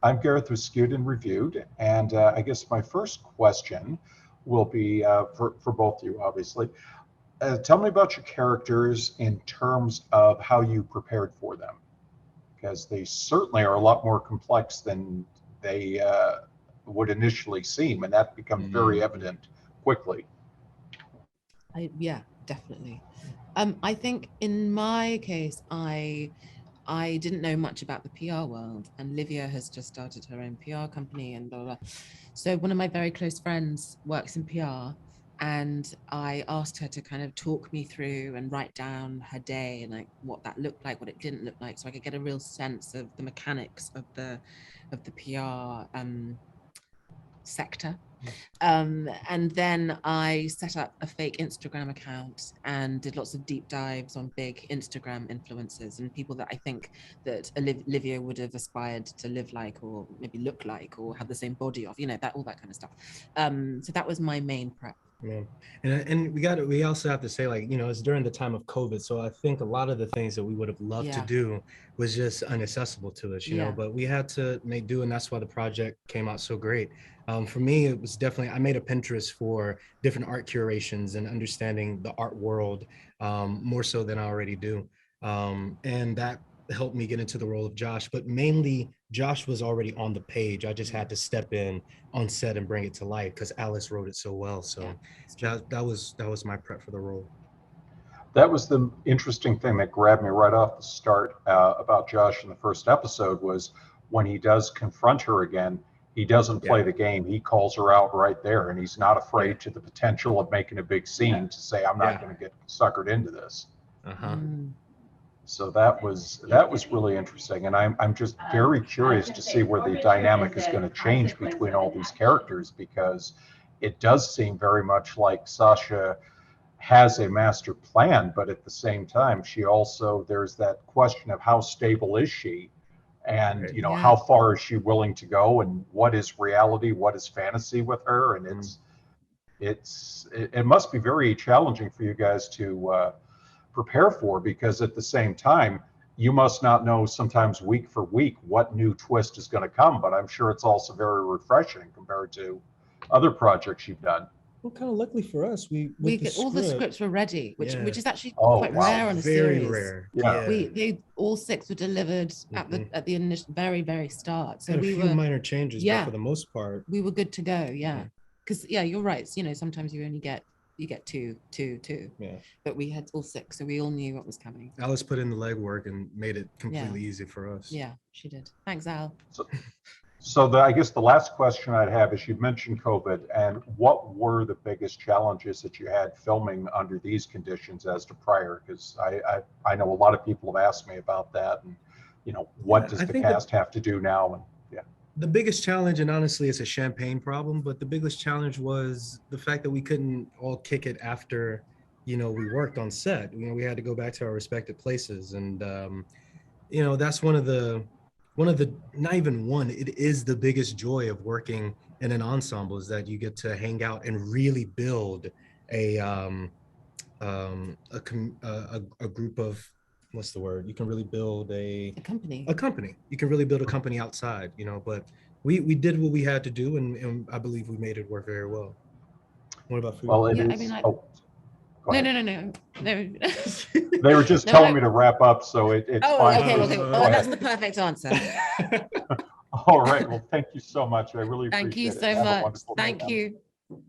I'm Gareth with Skewed and Reviewed, and I guess my first question will be for both of you, obviously. Tell me about your characters in terms of how you prepared for them, because they certainly are a lot more complex than they would initially seem, and that becomes very evident quickly. Yeah, definitely. I think in my case, I didn't know much about the PR world, and Livia has just started her own PR company and blah, blah, blah. So one of my very close friends works in PR, and I asked her to kind of talk me through and write down her day and like what that looked like, what it didn't look like, so I could get a real sense of the mechanics of the PR sector. And then I set up a fake Instagram account and did lots of deep dives on big Instagram influencers and people that I think that Olivia would have aspired to live like, or maybe look like, or have the same body of, that all that kind of stuff. So that was my main prep. Yeah, and we also have to say, like, it's during the time of COVID, so I think a lot of the things that we would have loved to do was just inaccessible to us, but we had to make do, and that's why the project came out so great. For me, it was definitely, I made a Pinterest for different art curations and understanding the art world more so than I already do, and that helped me get into the role of Josh. But mainly, Josh was already on the page. I just had to step in on set and bring it to life because Alice wrote it so well. So that was my prep for the role. That was the interesting thing that grabbed me right off the start about Josh in the first episode, was when he does confront her again, he doesn't play the game. He calls her out right there, and he's not afraid to the potential of making a big scene to say, I'm not going to get suckered into this. So that was really interesting, and I'm just very curious to see where the dynamic is going to change between all these characters, because it does seem very much like Sasha has a master plan, but at the same time, she also, there's that question of how stable is she, and how far is she willing to go, and what is reality, what is fantasy with her, and it must be very challenging for you guys to prepare for, because at the same time you must not know sometimes week for week what new twist is going to come, but I'm sure it's also very refreshing compared to other projects you've done. Well, kind of luckily for us, all the scripts were ready, which is actually quite rare on a series. Very rare. All 6 were delivered at the initial very start. So we had a few minor changes, but for the most part we were good to go. Because you're right. Sometimes you only get two. But we had all 6, so we all knew what was coming. Alice put in the legwork and made it completely easy for us. Yeah, she did. Thanks, Al. So I guess the last question I'd have is, you mentioned COVID, and what were the biggest challenges that you had filming under these conditions as to prior? Because I know a lot of people have asked me about that, and what does the cast have to do now? And the biggest challenge, and honestly it's a champagne problem, but the biggest challenge was the fact that we couldn't all kick it after we worked on set. We had to go back to our respective places, and that's one of the not even one, it is the biggest joy of working in an ensemble, is that you get to hang out and really build a group of, what's the word? You can really build a company. You can really build a company outside, but we did what we had to do, and I believe we made it work very well. What about food? Well, No. They were just telling me to wrap up, so it's fine. Okay. Well, that's the perfect answer. All right. Well, thank you so much. I really appreciate it. Thank you so much. Thank you.